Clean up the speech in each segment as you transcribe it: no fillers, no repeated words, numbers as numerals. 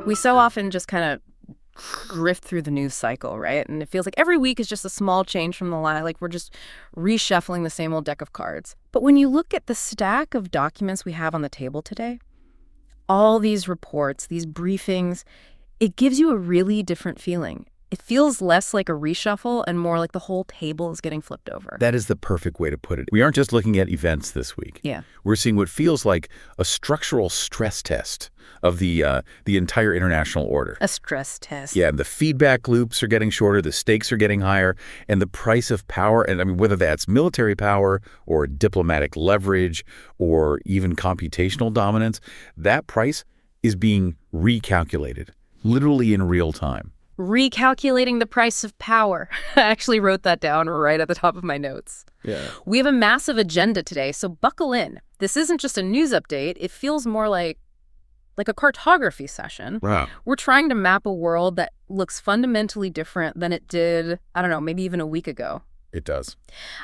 We so often just kind of drift through the news cycle, right? And it feels like every week is just a small change from the line, like we're just reshuffling the same old deck of cards. But when you look at the stack of documents we have on the table today, all these reports, these briefings, it gives you a really different feeling. It feels less like a reshuffle and more like the whole table is getting flipped over. That is the perfect way to put it. We aren't just looking at events this week. Yeah. We're seeing what feels like a structural stress test of the entire international order. A stress test. Yeah, the feedback loops are getting shorter, the stakes are getting higher, and the price of power, and I mean, whether that's military power or diplomatic leverage or even computational dominance, that price is being recalculated, literally in real time. Recalculating the price of power. I actually wrote that down right at the top of my notes. Yeah. We have a massive agenda today, so buckle in. This isn't just a news update. It feels more like a cartography session. Wow. We're trying to map a world that looks fundamentally different than it did, I don't know, maybe even a week ago. It does.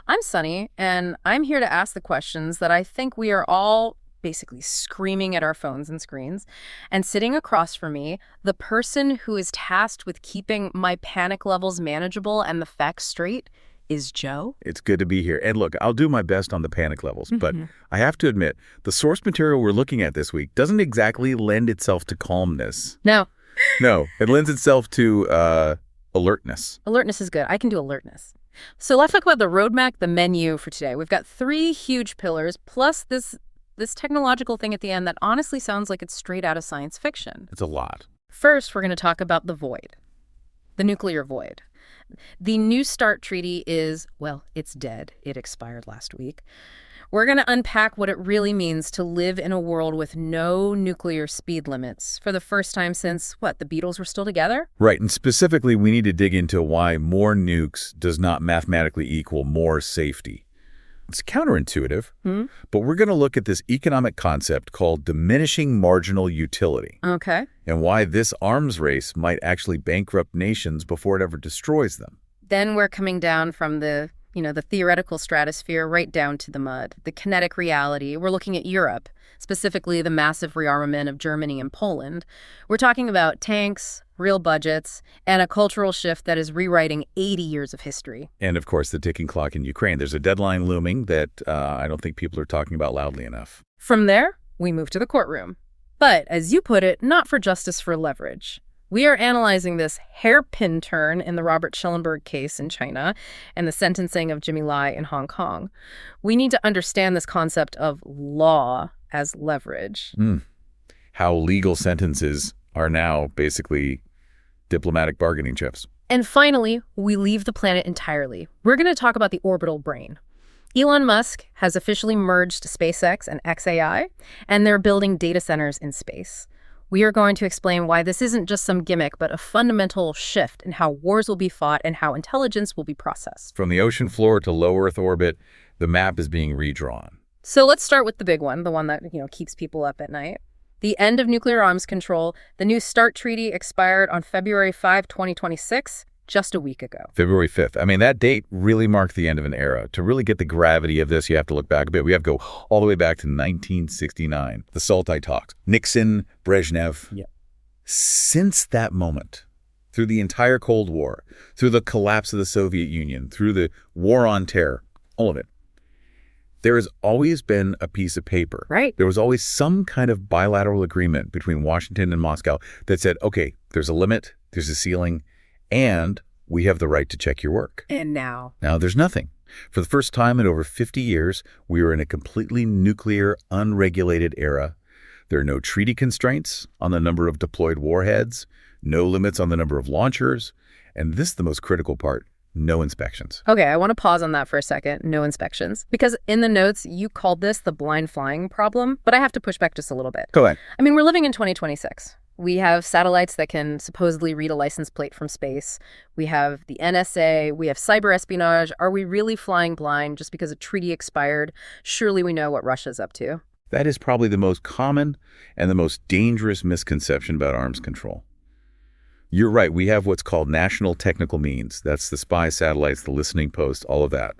I'm Sunny, and I'm here to ask the questions that I think we are all basically screaming at our phones and screens. And sitting across from me, the person who is tasked with keeping my panic levels manageable and the facts straight is Joe. It's good to be here. And look, I'll do my best on the panic levels, but I have to admit, the source material we're looking at this week doesn't exactly lend itself to calmness. No. No, it lends itself to alertness. Alertness is good. I can do alertness. So let's talk about the roadmap, the menu for today. We've got 3 huge pillars, plus this technological thing at the end that honestly sounds like it's straight out of science fiction. It's a lot. First, we're going to talk about the void, the nuclear void. The New START treaty is, well, it's dead. It expired last week. We're going to unpack what it really means to live in a world with no nuclear speed limits for the first time since, the Beatles were still together? Right, and specifically, we need to dig into why more nukes does not mathematically equal more safety. It's counterintuitive, but we're going to look at this economic concept called diminishing marginal utility. Okay. And why this arms race might actually bankrupt nations before it ever destroys them. Then we're coming down from the theoretical stratosphere right down to the mud, the kinetic reality. We're looking at Europe, specifically the massive rearmament of Germany and Poland. We're talking about tanks, real budgets, and a cultural shift that is rewriting 80 years of history. And, of course, the ticking clock in Ukraine. There's a deadline looming that I don't think people are talking about loudly enough. From there, we move to the courtroom. But, as you put it, not for justice, for leverage. We are analyzing this hairpin turn in the Robert Schellenberg case in China and the sentencing of Jimmy Lai in Hong Kong. We need to understand this concept of law as leverage. How legal sentences are now basically diplomatic bargaining chips. And finally, we leave the planet entirely. We're going to talk about the orbital brain. Elon Musk has officially merged SpaceX and xAI, and they're building data centers in space. We are going to explain why this isn't just some gimmick, but a fundamental shift in how wars will be fought and how intelligence will be processed. From the ocean floor to low Earth orbit, the map is being redrawn. So let's start with the big one, the one that, keeps people up at night. The end of nuclear arms control. The New START treaty expired on February 5, 2026, just a week ago. February 5th. I mean, that date really marked the end of an era. To really get the gravity of this, you have to look back a bit. We have to go all the way back to 1969. The SALT talks. Nixon, Brezhnev. Yeah. Since that moment, through the entire Cold War, through the collapse of the Soviet Union, through the war on terror, all of it, there has always been a piece of paper. Right. There was always some kind of bilateral agreement between Washington and Moscow that said, okay, there's a limit, there's a ceiling, and we have the right to check your work. And now? Now there's nothing. For the first time in over 50 years, we are in a completely nuclear, unregulated era. There are no treaty constraints on the number of deployed warheads, no limits on the number of launchers, and this is the most critical part, no inspections. Okay, I want to pause on that for a second. No inspections. Because in the notes, you called this the blind flying problem, but I have to push back just a little bit. Go ahead. I mean, we're living in 2026. We have satellites that can supposedly read a license plate from space. We have the NSA. We have cyber espionage. Are we really flying blind just because a treaty expired? Surely we know what Russia's up to. That is probably the most common and the most dangerous misconception about arms control. You're right. We have what's called national technical means. That's the spy satellites, the listening posts, all of that.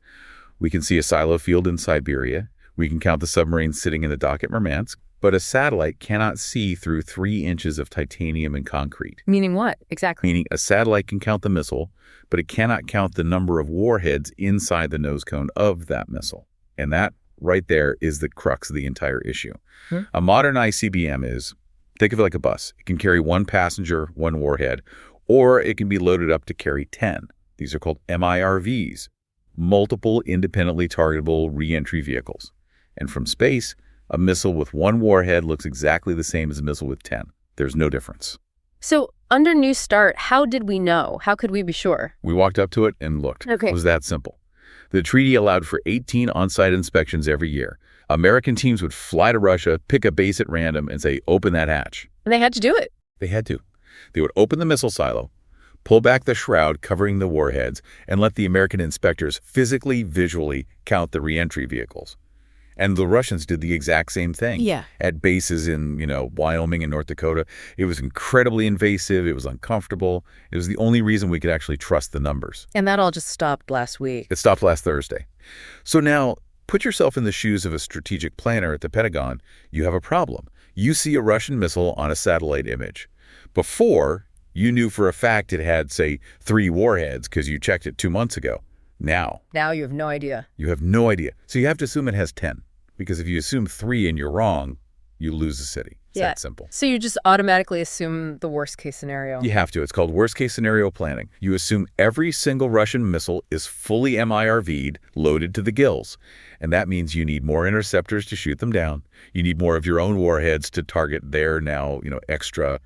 We can see a silo field in Siberia. We can count the submarines sitting in the dock at Murmansk. But a satellite cannot see through 3 inches of titanium and concrete. Meaning what, exactly? Meaning a satellite can count the missile, but it cannot count the number of warheads inside the nose cone of that missile. And that right there is the crux of the entire issue. A modern ICBM is, think of it like a bus. It can carry 1 passenger, 1 warhead, or it can be loaded up to carry 10. These are called MIRVs, multiple independently targetable re-entry vehicles. And from space, a missile with 1 warhead looks exactly the same as a missile with 10. There's no difference. So under New START, how did we know? How could we be sure? We walked up to it and looked. Okay. It was that simple. The treaty allowed for 18 on-site inspections every year. American teams would fly to Russia, pick a base at random, and say, open that hatch. And they had to do it. They had to. They would open the missile silo, pull back the shroud covering the warheads, and let the American inspectors physically, visually count the re-entry vehicles. And the Russians did the exact same thing. Yeah. At bases in, Wyoming and North Dakota. It was incredibly invasive. It was uncomfortable. It was the only reason we could actually trust the numbers. And that all just stopped last week. It stopped last Thursday. So now, put yourself in the shoes of a strategic planner at the Pentagon. You have a problem. You see a Russian missile on a satellite image. Before, you knew for a fact it had, say, 3 warheads because you checked it 2 months ago. Now you have no idea. You have no idea. So you have to assume it has 10. Because if you assume 3 and you're wrong, you lose the city. It's that simple. So you just automatically assume the worst case scenario. You have to. It's called worst case scenario planning. You assume every single Russian missile is fully MIRV'd, loaded to the gills. And that means you need more interceptors to shoot them down. You need more of your own warheads to target their now, extra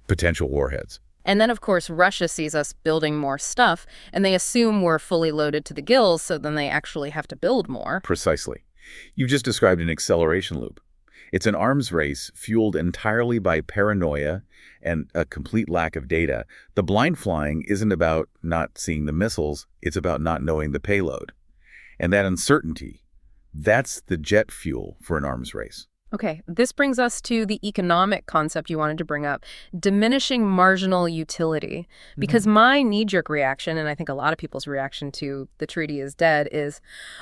potential warheads. And then, of course, Russia sees us building more stuff, and they assume we're fully loaded to the gills, so then they actually have to build more. Precisely. You just described an acceleration loop. It's an arms race fueled entirely by paranoia and a complete lack of data. The blind flying isn't about not seeing the missiles, it's about not knowing the payload. And that uncertainty, that's the jet fuel for an arms race. Okay, this brings us to the economic concept you wanted to bring up, diminishing marginal utility. Because my knee-jerk reaction, and I think a lot of people's reaction to the treaty is dead, is,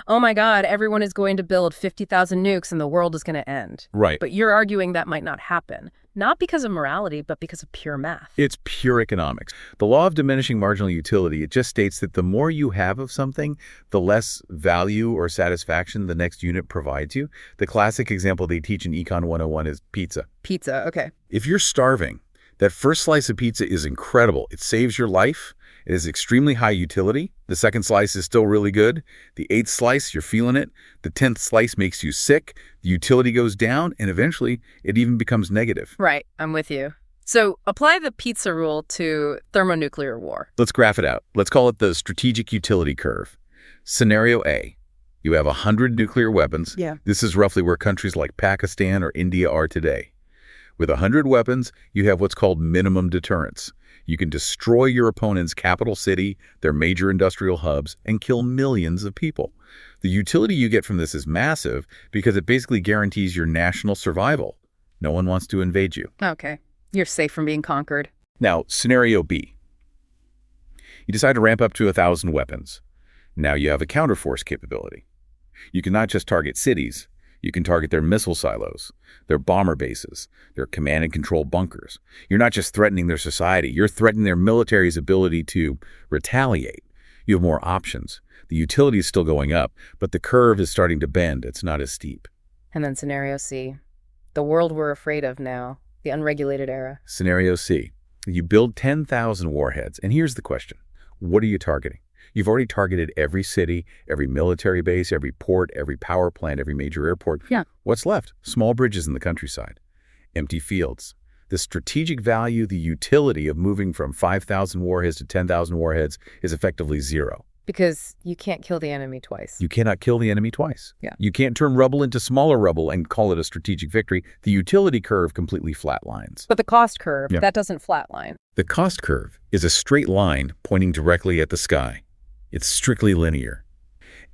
oh my God, everyone is going to build 50,000 nukes and the world is going to end. Right. But you're arguing that might not happen. Not because of morality, but because of pure math. It's pure economics. The law of diminishing marginal utility, it just states that the more you have of something, the less value or satisfaction the next unit provides you. The classic example they teach in Econ 101 is pizza. Pizza, okay. If you're starving, that first slice of pizza is incredible. It saves your life. It is extremely high utility. The second slice is still really good. The 8th slice, you're feeling it. The 10th slice makes you sick. The utility goes down, and eventually it even becomes negative. Right, I'm with you. So apply the pizza rule to thermonuclear war. Let's graph it out. Let's call it the strategic utility curve. Scenario A, you have 100 nuclear weapons. Yeah. This is roughly where countries like Pakistan or India are today. With 100 weapons, you have what's called minimum deterrence. You can destroy your opponent's capital city, their major industrial hubs, and kill millions of people. The utility you get from this is massive because it basically guarantees your national survival. No one wants to invade you. Okay. You're safe from being conquered. Now, scenario B. You decide to ramp up to 1,000 weapons. Now you have a counterforce capability. You can not just target cities. You can target their missile silos, their bomber bases, their command and control bunkers. You're not just threatening their society. You're threatening their military's ability to retaliate. You have more options. The utility is still going up, but the curve is starting to bend. It's not as steep. And then scenario C, the world we're afraid of now, the unregulated era. Scenario C, you build 10,000 warheads. And here's the question. What are you targeting? You've already targeted every city, every military base, every port, every power plant, every major airport. Yeah. What's left? Small bridges in the countryside, empty fields. The strategic value, the utility of moving from 5,000 warheads to 10,000 warheads is effectively zero. Because you can't kill the enemy twice. You cannot kill the enemy twice. Yeah. You can't turn rubble into smaller rubble and call it a strategic victory. The utility curve completely flatlines. But the cost curve, that doesn't flatline. The cost curve is a straight line pointing directly at the sky. It's strictly linear.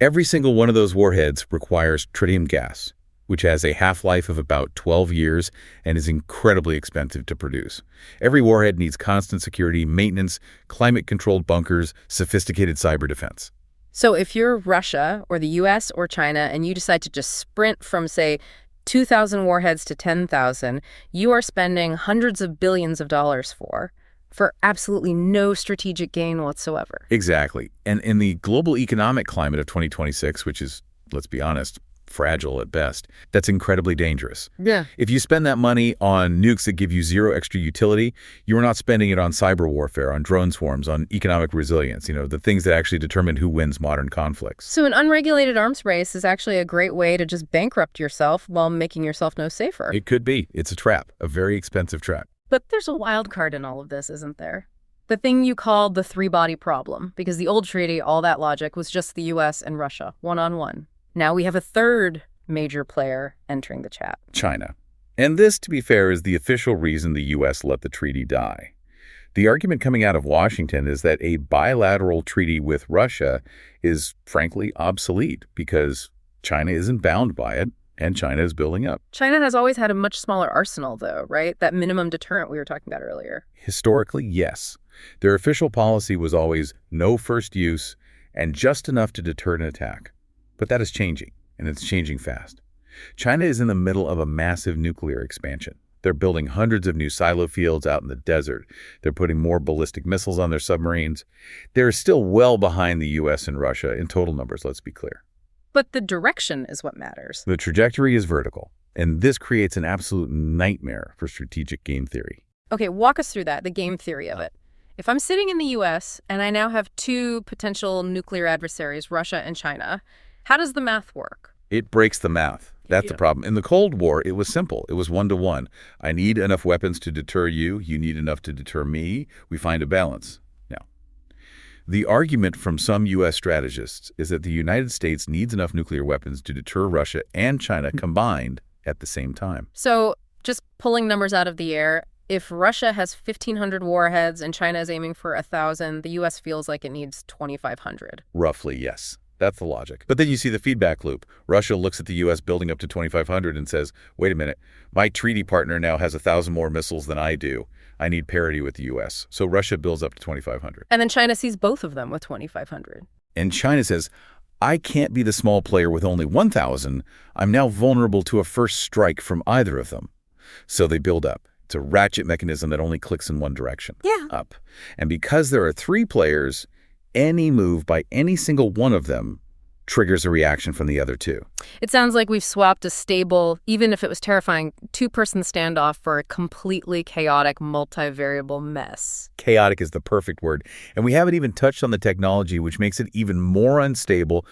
Every single one of those warheads requires tritium gas, which has a half-life of about 12 years and is incredibly expensive to produce. Every warhead needs constant security, maintenance, climate-controlled bunkers, sophisticated cyber defense. So if you're Russia or the US or China and you decide to just sprint from, say, 2,000 warheads to 10,000, you are spending hundreds of billions of dollars for absolutely no strategic gain whatsoever. Exactly. And in the global economic climate of 2026, which is, let's be honest, fragile at best, that's incredibly dangerous. Yeah. If you spend that money on nukes that give you zero extra utility, you're not spending it on cyber warfare, on drone swarms, on economic resilience, the things that actually determine who wins modern conflicts. So an unregulated arms race is actually a great way to just bankrupt yourself while making yourself no safer. It could be. It's a trap, a very expensive trap. But there's a wild card in all of this, isn't there? The thing you called the three-body problem, because the old treaty, all that logic, was just the U.S. and Russia, one-on-one. Now we have a third major player entering the chat. China. And this, to be fair, is the official reason the U.S. let the treaty die. The argument coming out of Washington is that a bilateral treaty with Russia is, frankly, obsolete because China isn't bound by it, and China is building up. China has always had a much smaller arsenal, though, right? That minimum deterrent we were talking about earlier. Historically, yes. Their official policy was always no first use and just enough to deter an attack. But that is changing, and it's changing fast. China is in the middle of a massive nuclear expansion. They're building hundreds of new silo fields out in the desert. They're putting more ballistic missiles on their submarines. They're still well behind the U.S. and Russia in total numbers, let's be clear. But the direction is what matters. The trajectory is vertical, and this creates an absolute nightmare for strategic game theory. Okay, walk us through that, the game theory of it. If I'm sitting in the U.S. and I now have two potential nuclear adversaries, Russia and China, how does the math work? It breaks the math. That's the problem. In the Cold War, it was simple. It was 1-to-1. I need enough weapons to deter you. You need enough to deter me. We find a balance. Now, the argument from some U.S. strategists is that the United States needs enough nuclear weapons to deter Russia and China combined at the same time. So, just pulling numbers out of the air, if Russia has 1,500 warheads and China is aiming for 1,000, the U.S. feels like it needs 2,500. Roughly, yes. That's the logic. But then you see the feedback loop. Russia looks at the U.S. building up to 2,500 and says, wait a minute, my treaty partner now has 1,000 more missiles than I do. I need parity with the U.S. So Russia builds up to 2,500. And then China sees both of them with 2,500. And China says, I can't be the small player with only 1,000. I'm now vulnerable to a first strike from either of them. So they build up. It's a ratchet mechanism that only clicks in one direction. Yeah. Up. And because there are three players, any move by any single one of them triggers a reaction from the other two. It sounds like we've swapped a stable, even if it was terrifying, two-person standoff for a completely chaotic, multivariable mess. Chaotic is the perfect word. And we haven't even touched on the technology, which makes it even more unstable.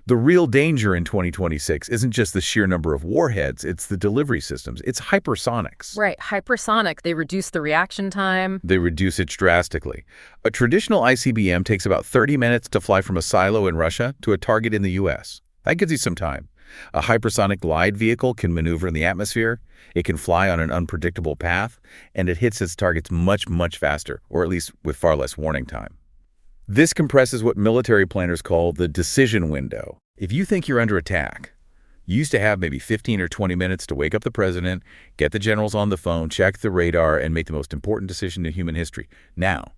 The real danger in 2026 isn't just the sheer number of warheads, it's the delivery systems. It's hypersonics. Right, hypersonic. They reduce the reaction time. They reduce it drastically. A traditional ICBM takes about 30 minutes to fly from a silo in Russia to a target in the U.S. That gives you some time. A hypersonic glide vehicle can maneuver in the atmosphere, it can fly on an unpredictable path, and it hits its targets much, much faster, or at least with far less warning time. This compresses what military planners call the decision window. If you think you're under attack, you used to have maybe 15 or 20 minutes to wake up the president, get the generals on the phone, check the radar, and make the most important decision in human history. Now,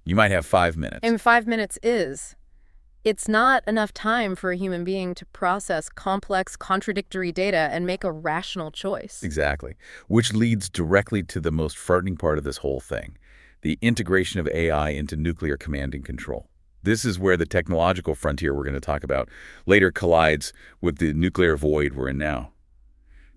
you might have 5 minutes. And 5 minutes it's not enough time for a human being to process complex, contradictory data and make a rational choice. Exactly. Which leads directly to the most frightening part of this whole thing. The integration of AI into nuclear command and control. This is where the technological frontier we're going to talk about later collides with the nuclear void we're in now.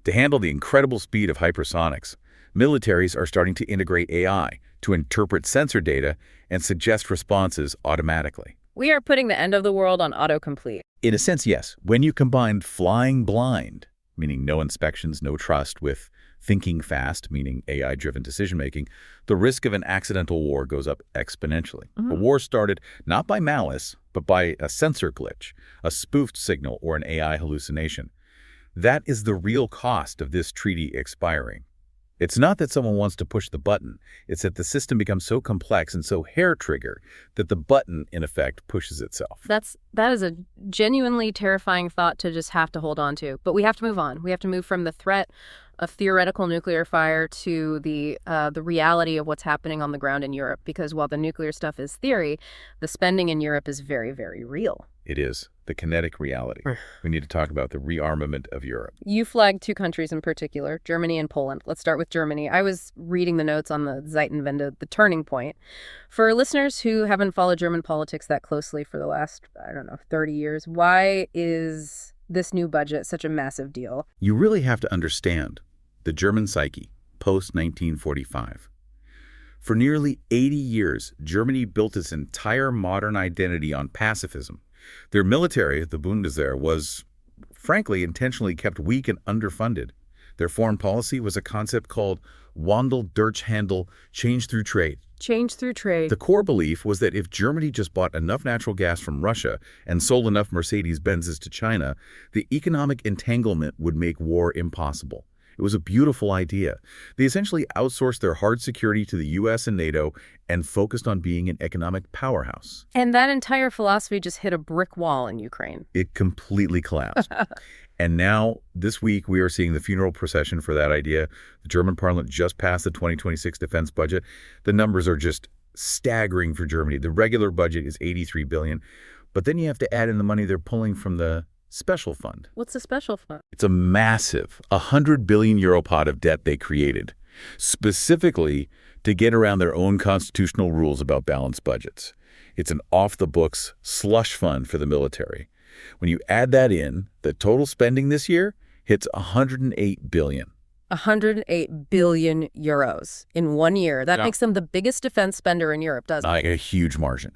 To handle the incredible speed of hypersonics, militaries are starting to integrate AI to interpret sensor data and suggest responses automatically. We are putting the end of the world on autocomplete. In a sense, yes. When you combine flying blind, meaning no inspections, no trust, with thinking fast, meaning AI-driven decision-making, the risk of an accidental war goes up exponentially. A war started not by malice, but by a sensor glitch, a spoofed signal, or an AI hallucination. That is the real cost of this treaty expiring. It's not that someone wants to push the button. It's that the system becomes so complex and so hair-trigger that the button, in effect, pushes itself. That's That is a genuinely terrifying thought to just have to hold on to. But we have to move on. We have to move from the threat of theoretical nuclear fire to the reality of what's happening on the ground in Europe. Because while the nuclear stuff is theory, the spending in Europe is very, very real. It is. The kinetic reality. We need to talk about the rearmament of Europe. You flagged two countries in particular, Germany and Poland. Let's start with Germany. I was reading the notes on the Zeitenwende, the turning point. For listeners who haven't followed German politics that closely for the last, 30 years, why is this new budget such a massive deal? You really have to understand the German psyche post-1945. For nearly 80 years, Germany built its entire modern identity on pacifism. Their military, the Bundeswehr, was, frankly, intentionally kept weak and underfunded. Their foreign policy was a concept called Wandel durch Handel, change through trade. Change through trade. The core belief was that if Germany just bought enough natural gas from Russia and sold enough Mercedes-Benzes to China, the economic entanglement would make war impossible. It was a beautiful idea. They essentially outsourced their hard security to the U.S. and NATO and focused on being an economic powerhouse. And that entire philosophy just hit a brick wall in Ukraine. It completely collapsed. And now, this week, we are seeing the funeral procession for that idea. The German parliament just passed the 2026 defense budget. The numbers are just staggering for Germany. The regular budget is $83 billion. But then you have to add in the money they're pulling from the special fund. What's the special fund? It's a massive, 100 billion euro pot of debt they created, specifically to get around their own constitutional rules about balanced budgets. It's an off-the-books slush fund for the military. When you add that in, the total spending this year hits 108 billion. 108 billion euros in 1 year. That makes them the biggest defense spender in Europe, doesn't it? A huge margin.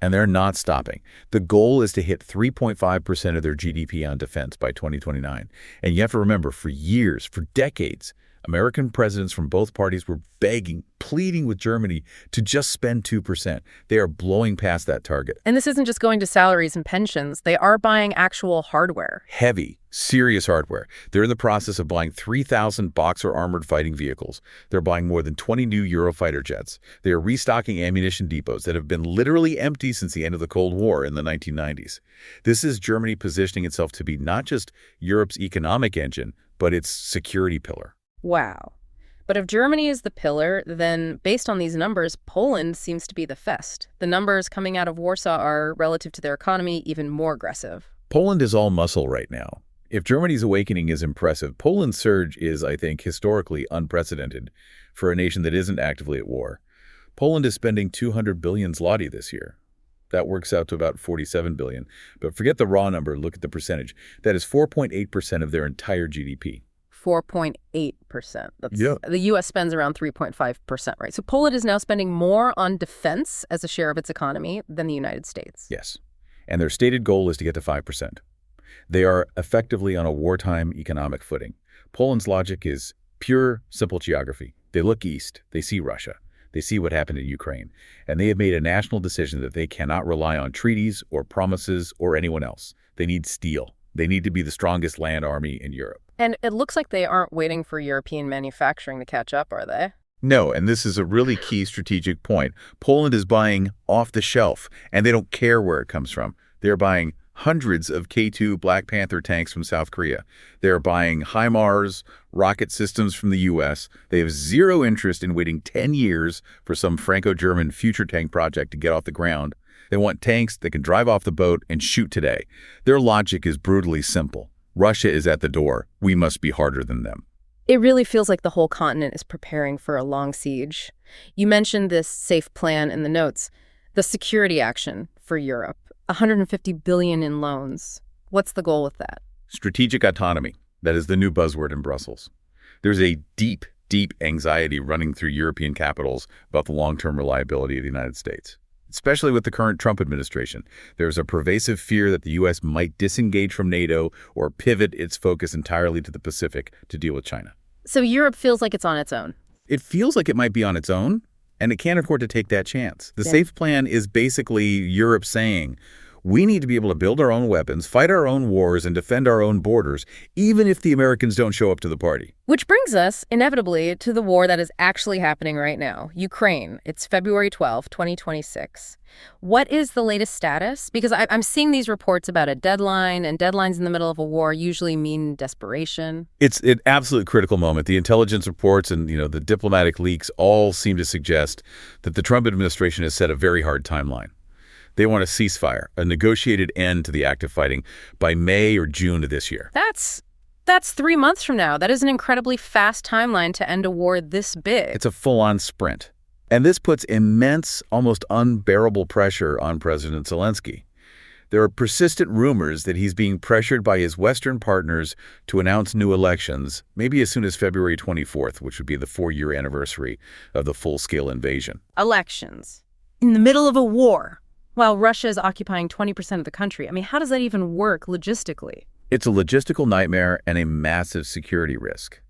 And they're not stopping. The goal is to hit 3.5% of their GDP on defense by 2029. And you have to remember, for years, for decades, American presidents from both parties were begging, pleading with Germany to just spend 2%. They are blowing past that target. And this isn't just going to salaries and pensions. They are buying actual hardware. Heavy, serious hardware. They're in the process of buying 3,000 Boxer armored fighting vehicles. They're buying more than 20 new Eurofighter jets. They are restocking ammunition depots that have been literally empty since the end of the Cold War in the 1990s. This is Germany positioning itself to be not just Europe's economic engine, but its security pillar. Wow. But if Germany is the pillar, then based on these numbers, Poland seems to be the fest. The numbers coming out of Warsaw are, relative to their economy, even more aggressive. Poland is all muscle right now. If Germany's awakening is impressive, Poland's surge is, I think, historically unprecedented for a nation that isn't actively at war. Poland is spending 200 billion zloty this year. That works out to about 47 billion. But forget the raw number, look at the percentage. That is 4.8% of their entire GDP. 4.8%. The U.S. spends around 3.5%, right? So Poland is now spending more on defense as a share of its economy than the United States. Yes. And their stated goal is to get to 5%. They are effectively on a wartime economic footing. Poland's logic is pure, simple geography. They look east. They see Russia. They see what happened in Ukraine. And they have made a national decision that they cannot rely on treaties or promises or anyone else. They need steel. They need to be the strongest land army in Europe. And it looks like they aren't waiting for European manufacturing to catch up, are they? No, and this is a really key strategic point. Poland is buying off the shelf, and they don't care where it comes from. They're buying hundreds of K2 Black Panther tanks from South Korea. They're buying HIMARS rocket systems from the U.S. They have zero interest in waiting 10 years for some Franco-German future tank project to get off the ground. They want tanks that can drive off the boat and shoot today. Their logic is brutally simple. Russia is at the door. We must be harder than them. It really feels like the whole continent is preparing for a long siege. You mentioned this safe plan in the notes, the security action for Europe, 150 billion in loans. What's the goal with that? Strategic autonomy. That is the new buzzword in Brussels. There's a deep, deep anxiety running through European capitals about the long-term reliability of the United States. Especially with the current Trump administration. There's a pervasive fear that the U.S. might disengage from NATO or pivot its focus entirely to the Pacific to deal with China. So Europe feels like it's on its own. It feels like it might be on its own, and it can't afford to take that chance. The safe plan is basically Europe saying, We need to be able to build our own weapons, fight our own wars, and defend our own borders, even if the Americans don't show up to the party. Which brings us, inevitably, to the war that is actually happening right now, Ukraine. It's February 12, 2026. What is the latest status? Because I'm seeing these reports about a deadline, and deadlines in the middle of a war usually mean desperation. It's an absolute critical moment. The intelligence reports and, the diplomatic leaks all seem to suggest that the Trump administration has set a very hard timeline. They want a ceasefire, a negotiated end to the active fighting by May or June of this year. That's 3 months from now. That is an incredibly fast timeline to end a war this big. It's a full-on sprint. And this puts immense, almost unbearable pressure on President Zelensky. There are persistent rumors that he's being pressured by his Western partners to announce new elections, maybe as soon as February 24th, which would be the 4-year anniversary of the full-scale invasion. Elections. In the middle of a war, while Russia is occupying 20% of the country. I mean, how does that even work logistically? It's a logistical nightmare and a massive security risk.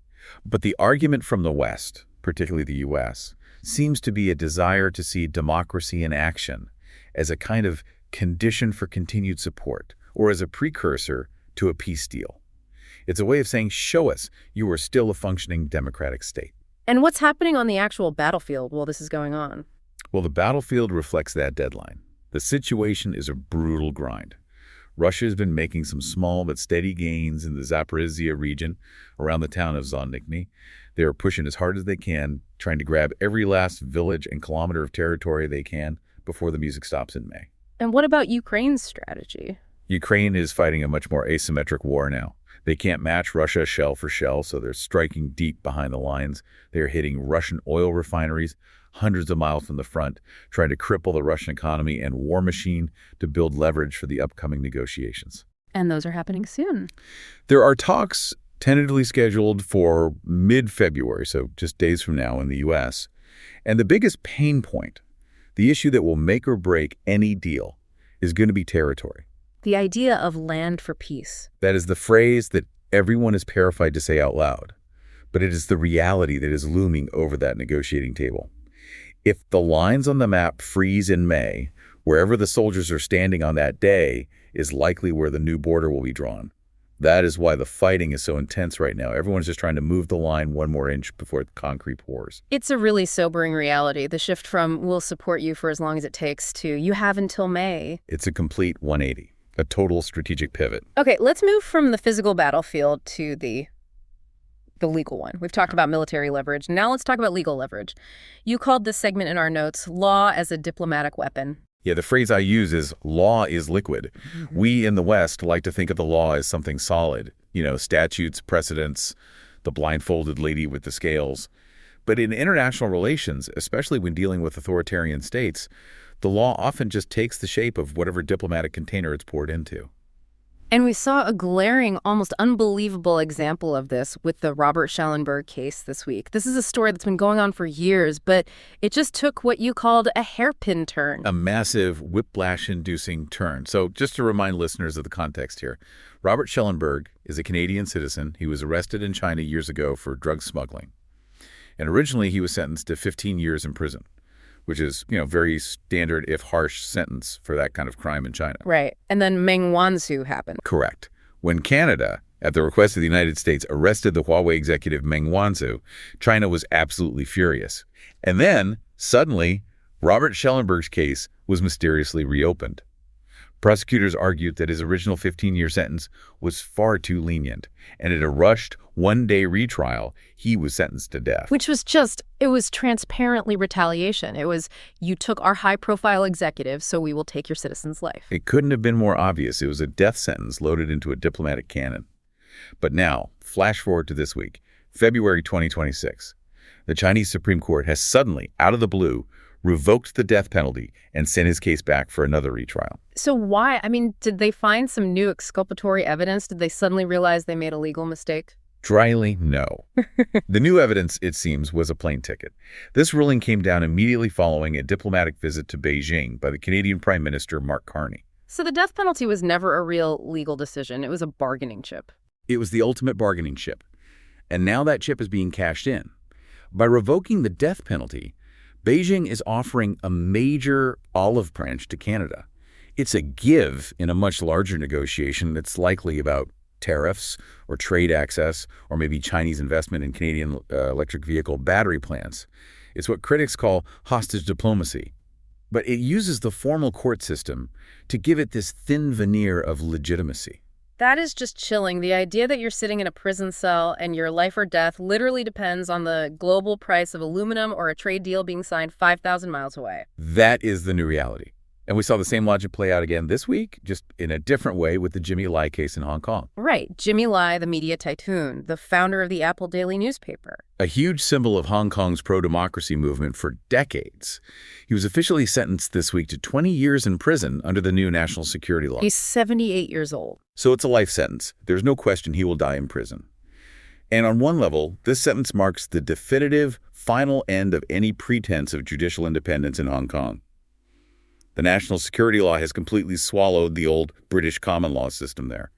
But the argument from the West, particularly the U.S., seems to be a desire to see democracy in action as a kind of condition for continued support, or as a precursor to a peace deal. It's a way of saying, show us you are still a functioning democratic state. And what's happening on the actual battlefield while this is going on? Well, the battlefield reflects that deadline. The situation is a brutal grind. Russia has been making some small but steady gains in the Zaporizhia region around the town of Zonniki. They are pushing as hard as they can, trying to grab every last village and kilometer of territory they can before the music stops in May. And what about Ukraine's strategy? Ukraine is fighting a much more asymmetric war now. They can't match Russia shell for shell, so they're striking deep behind the lines. They're hitting Russian oil refineries hundreds of miles from the front, trying to cripple the Russian economy and war machine to build leverage for the upcoming negotiations. And those are happening soon. There are talks tentatively scheduled for mid-February, so just days from now in the U.S. And the biggest pain point, the issue that will make or break any deal, is going to be territory. The idea of land for peace. That is the phrase that everyone is terrified to say out loud, but it is the reality that is looming over that negotiating table. If the lines on the map freeze in May, wherever the soldiers are standing on that day is likely where the new border will be drawn. That is why the fighting is so intense right now. Everyone's just trying to move the line one more inch before the concrete pours. It's a really sobering reality, the shift from we'll support you for as long as it takes to you have until May. It's a complete 180, a total strategic pivot. Okay, let's move from the physical battlefield to the legal one. We've talked about military leverage. Now let's talk about legal leverage. You called this segment in our notes, law as a diplomatic weapon. Yeah, the phrase I use is law is liquid. Mm-hmm. We in the West like to think of the law as something solid, statutes, precedents, the blindfolded lady with the scales. But in international relations, especially when dealing with authoritarian states, the law often just takes the shape of whatever diplomatic container it's poured into. And we saw a glaring, almost unbelievable example of this with the Robert Schellenberg case this week. This is a story that's been going on for years, but it just took what you called a hairpin turn. A massive whiplash-inducing turn. So just to remind listeners of the context here, Robert Schellenberg is a Canadian citizen. He was arrested in China years ago for drug smuggling. And originally he was sentenced to 15 years in prison, which is, very standard, if harsh, sentence for that kind of crime in China. Right. And then Meng Wanzhou happened. Correct. When Canada, at the request of the United States, arrested the Huawei executive Meng Wanzhou, China was absolutely furious. And then, suddenly, Robert Schellenberg's case was mysteriously reopened. Prosecutors argued that his original 15-year sentence was far too lenient, and in a rushed, one-day retrial, he was sentenced to death. Which was it was transparently retaliation. It was, you took our high-profile executive, so we will take your citizen's life. It couldn't have been more obvious. It was a death sentence loaded into a diplomatic cannon. But now, flash forward to this week, February 2026. The Chinese Supreme Court has suddenly, out of the blue, revoked the death penalty and sent his case back for another retrial. So why? I mean, did they find some new exculpatory evidence? Did they suddenly realize they made a legal mistake? Dryly, no. The new evidence, it seems, was a plane ticket. This ruling came down immediately following a diplomatic visit to Beijing by the Canadian Prime Minister Mark Carney. So the death penalty was never a real legal decision. It was a bargaining chip. It was the ultimate bargaining chip. And now that chip is being cashed in. By revoking the death penalty, Beijing is offering a major olive branch to Canada. It's a give in a much larger negotiation that's likely about tariffs or trade access or maybe Chinese investment in Canadian electric vehicle battery plants. It's what critics call hostage diplomacy. But it uses the formal court system to give it this thin veneer of legitimacy. That is just chilling. The idea that you're sitting in a prison cell and your life or death literally depends on the global price of aluminum or a trade deal being signed 5,000 miles away. That is the new reality. And we saw the same logic play out again this week, just in a different way with the Jimmy Lai case in Hong Kong. Right. Jimmy Lai, the media tycoon, the founder of the Apple Daily newspaper. A huge symbol of Hong Kong's pro-democracy movement for decades. He was officially sentenced this week to 20 years in prison under the new national security law. He's 78 years old. So it's a life sentence. There's no question he will die in prison. And on one level, this sentence marks the definitive, final end of any pretense of judicial independence in Hong Kong. The national security law has completely swallowed the old British common law system there.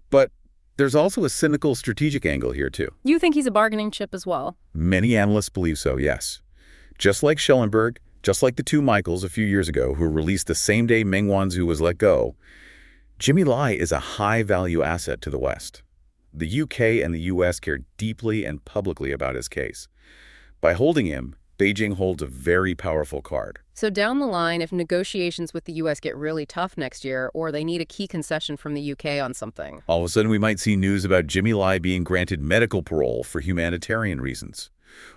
But there's also a cynical strategic angle here, too. You think he's a bargaining chip as well? Many analysts believe so, yes. Just like Schellenberg, just like the two Michaels a few years ago who were released the same day Meng Wanzhou was let go, Jimmy Lai is a high-value asset to the West. The UK and the US care deeply and publicly about his case. By holding him, Beijing holds a very powerful card. So down the line, if negotiations with the U.S. get really tough next year, or they need a key concession from the U.K. on something, all of a sudden we might see news about Jimmy Lai being granted medical parole for humanitarian reasons,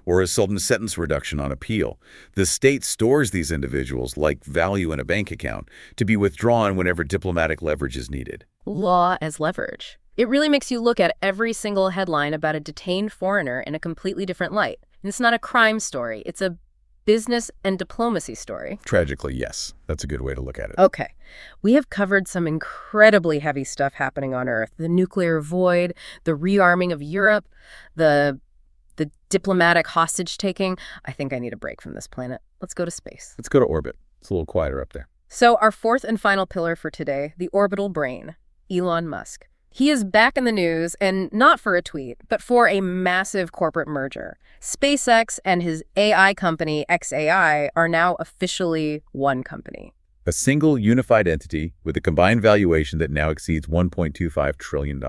or a sudden sentence reduction on appeal. The state stores these individuals like value in a bank account to be withdrawn whenever diplomatic leverage is needed. Law as leverage. It really makes you look at every single headline about a detained foreigner in a completely different light. And it's not a crime story. It's a business and diplomacy story. Tragically, yes. That's a good way to look at it. Okay. We have covered some incredibly heavy stuff happening on Earth. The nuclear void, the rearming of Europe, the diplomatic hostage-taking. I think I need a break from this planet. Let's go to space. Let's go to orbit. It's a little quieter up there. So our fourth and final pillar for today, the orbital brain, Elon Musk. He is back in the news, and not for a tweet, but for a massive corporate merger. SpaceX and his AI company, xAI, are now officially one company. A single unified entity with a combined valuation that now exceeds $1.25 trillion.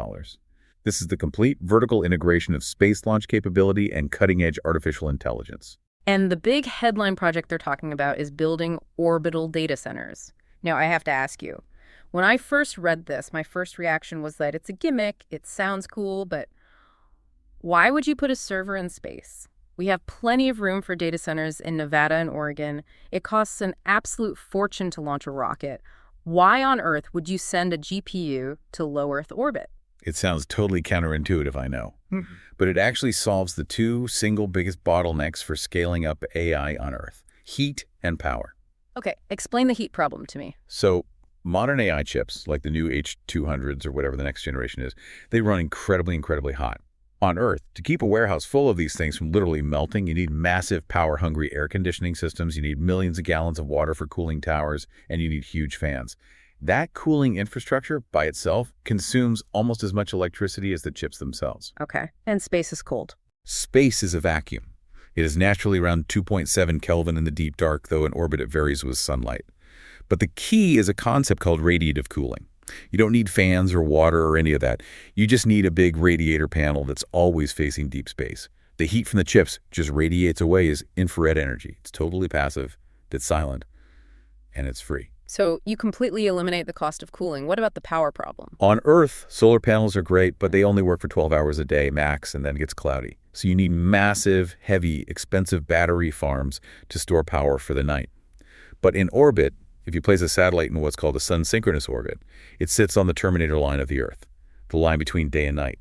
This is the complete vertical integration of space launch capability and cutting-edge artificial intelligence. And the big headline project they're talking about is building orbital data centers. Now, I have to ask you, when I first read this, my first reaction was that it's a gimmick, it sounds cool, but why would you put a server in space? We have plenty of room for data centers in Nevada and Oregon. It costs an absolute fortune to launch a rocket. Why on earth would you send a GPU to low Earth orbit? It sounds totally counterintuitive, I know. But it actually solves the two single biggest bottlenecks for scaling up AI on Earth: heat and power. Okay, explain the heat problem to me. So modern AI chips, like the new H200s or whatever the next generation is, they run incredibly hot. On Earth, to keep a warehouse full of these things from literally melting, you need massive power-hungry air conditioning systems, you need millions of gallons of water for cooling towers, and you need huge fans. That cooling infrastructure by itself consumes almost as much electricity as the chips themselves. Okay, and space is cold. Space is a vacuum. It is naturally around 2.7 Kelvin in the deep dark, though in orbit it varies with sunlight. But the key is a concept called radiative cooling. You don't need fans or water or any of that. You just need a big radiator panel that's always facing deep space. The heat from the chips just radiates away as infrared energy. It's totally passive, it's silent, and it's free. So you completely eliminate the cost of cooling. What about the power problem? On Earth, solar panels are great, but they only work for 12 hours a day max, and then it gets cloudy. So you need massive, heavy, expensive battery farms to store power for the night. But in orbit, if you place a satellite in what's called a sun-synchronous orbit, it sits on the terminator line of the Earth, the line between day and night.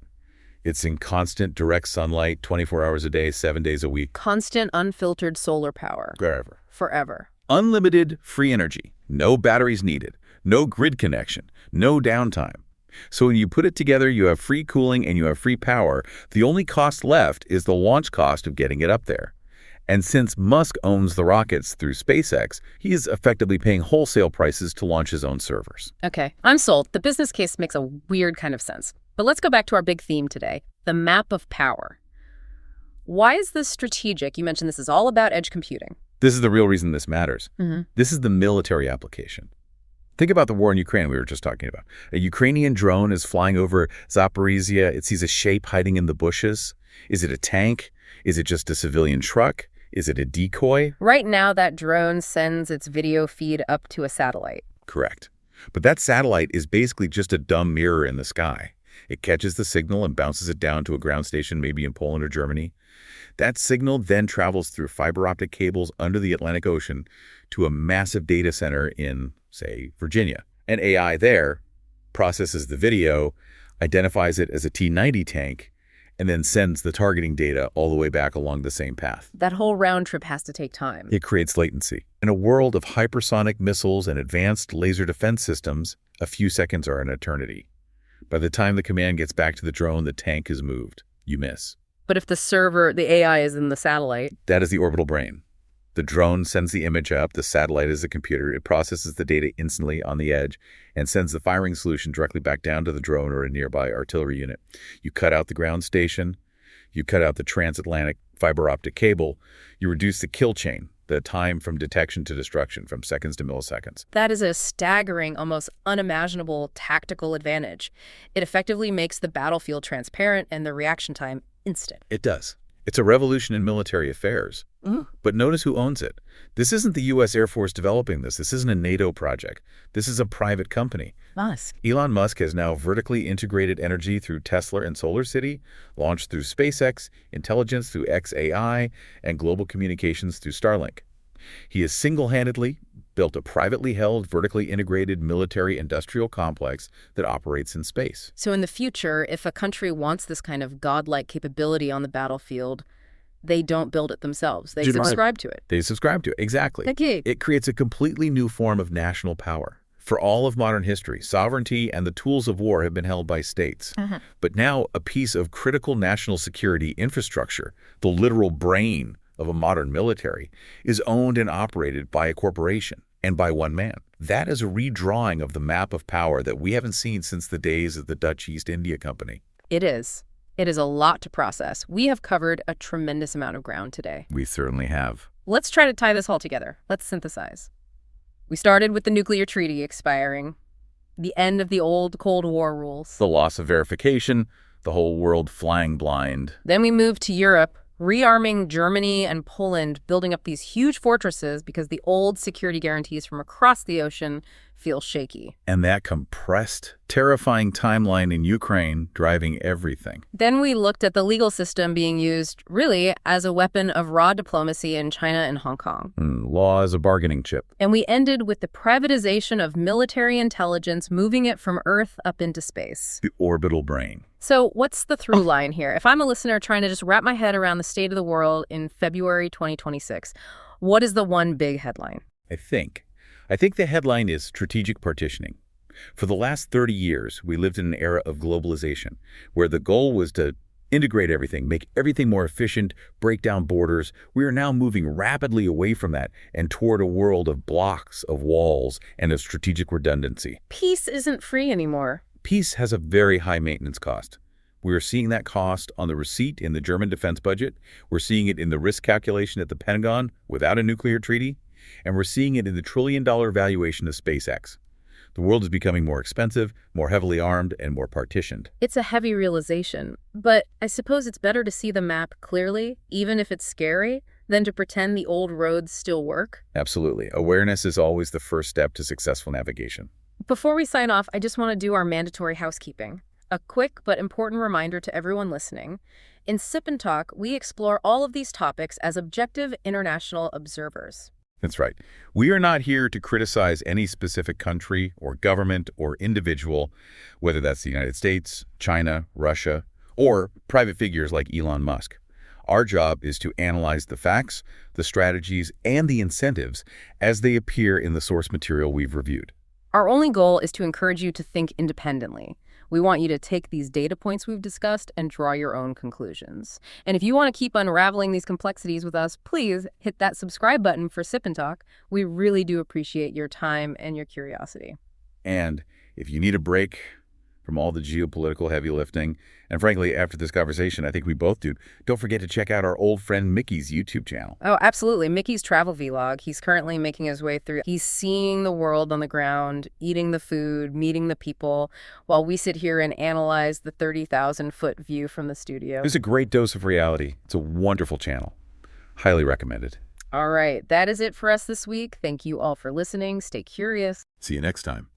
It's in constant, direct sunlight, 24 hours a day, 7 days a week. Constant, unfiltered solar power. Wherever. Forever. Unlimited free energy. No batteries needed. No grid connection. No downtime. So when you put it together, you have free cooling and you have free power. The only cost left is the launch cost of getting it up there. And since Musk owns the rockets through SpaceX, he is effectively paying wholesale prices to launch his own servers. Okay, I'm sold. The business case makes a weird kind of sense. But let's go back to our big theme today, the map of power. Why is this strategic? You mentioned this is all about edge computing. This is the real reason this matters. Mm-hmm. This is the military application. Think about the war in Ukraine we were just talking about. A Ukrainian drone is flying over Zaporizhia. It sees a shape hiding in the bushes. Is it a tank? Is it just a civilian truck? Is it a decoy? Right now, that drone sends its video feed up to a satellite. Correct. But that satellite is basically just a dumb mirror in the sky. It catches the signal and bounces it down to a ground station, maybe in Poland or Germany. That signal then travels through fiber optic cables under the Atlantic Ocean to a massive data center in, say, Virginia. And AI there processes the video, identifies it as a T-90 tank, and then sends the targeting data all the way back along the same path. That whole round trip has to take time. It creates latency. In a world of hypersonic missiles and advanced laser defense systems, a few seconds are an eternity. By the time the command gets back to the drone, the tank is moved. You miss. But if the server, the AI, is in the satellite? That is the orbital brain. The drone sends the image up, the satellite is a computer, it processes the data instantly on the edge, and sends the firing solution directly back down to the drone or a nearby artillery unit. You cut out the ground station, you cut out the transatlantic fiber optic cable, you reduce the kill chain, the time from detection to destruction, from seconds to milliseconds. That is a staggering, almost unimaginable tactical advantage. It effectively makes the battlefield transparent and the reaction time instant. It does. It's a revolution in military affairs. But notice who owns it. This isn't the U.S. Air Force developing this. This isn't a NATO project. This is a private company. Musk. Elon Musk has now vertically integrated energy through Tesla and SolarCity, launched through SpaceX, intelligence through xAI, and global communications through Starlink. He has single-handedly built a privately held, vertically integrated military-industrial complex that operates in space. So in the future, if a country wants this kind of godlike capability on the battlefield, they don't build it themselves. They subscribe to it. They subscribe to it, exactly. Okay. It creates a completely new form of national power. For all of modern history, sovereignty and the tools of war have been held by states. But now a piece of critical national security infrastructure, the literal brain of a modern military, is owned and operated by a corporation and by one man. That is a redrawing of the map of power that we haven't seen since the days of the Dutch East India Company. It is. It is a lot to process. We have covered a tremendous amount of ground today. We certainly have. Let's try to tie this all together. Let's synthesize. We started with the nuclear treaty expiring, the end of the old Cold War rules. The loss of verification, the whole world flying blind. Then we moved to Europe, rearming Germany and Poland, building up these huge fortresses because the old security guarantees from across the ocean feel shaky. And that compressed, terrifying timeline in Ukraine driving everything. Then we looked at the legal system being used, really, as a weapon of raw diplomacy in China and Hong Kong. Law as a bargaining chip. And we ended with the privatization of military intelligence, moving it from Earth up into space. The orbital brain. So what's the through line here? If I'm a listener trying to just wrap my head around the state of the world in February 2026, what is the one big headline? I think the headline is strategic partitioning. For the last 30 years, we lived in an era of globalization, where the goal was to integrate everything, make everything more efficient, break down borders. We are now moving rapidly away from that and toward a world of blocks, of walls, and of strategic redundancy. Peace isn't free anymore. Peace has a very high maintenance cost. We are seeing that cost on the receipt in the German defense budget. We're seeing it in the risk calculation at the Pentagon without a nuclear treaty. And we're seeing it in the trillion-dollar valuation of SpaceX. The world is becoming more expensive, more heavily armed, and more partitioned. It's a heavy realization, but I suppose it's better to see the map clearly, even if it's scary, than to pretend the old roads still work. Absolutely. Awareness is always the first step to successful navigation. Before we sign off, I just want to do our mandatory housekeeping. A quick but important reminder to everyone listening. In Sip and Talk, we explore all of these topics as objective international observers. That's right. We are not here to criticize any specific country or government or individual, whether that's the United States, China, Russia, or private figures like Elon Musk. Our job is to analyze the facts, the strategies, and the incentives as they appear in the source material we've reviewed. Our only goal is to encourage you to think independently. We want you to take these data points we've discussed and draw your own conclusions. And if you want to keep unraveling these complexities with us, please hit that subscribe button for Sip and Talk. We really do appreciate your time and your curiosity. And if you need a break from all the geopolitical heavy lifting. And frankly, after this conversation, I think we both do. Don't forget to check out our old friend Mickey's YouTube channel. Oh, absolutely. Mickey's travel vlog. He's currently making his way through. He's seeing the world on the ground, eating the food, meeting the people, while we sit here and analyze the 30,000-foot view from the studio. There's a great dose of reality. It's a wonderful channel. Highly recommended. All right. That is it for us this week. Thank you all for listening. Stay curious. See you next time.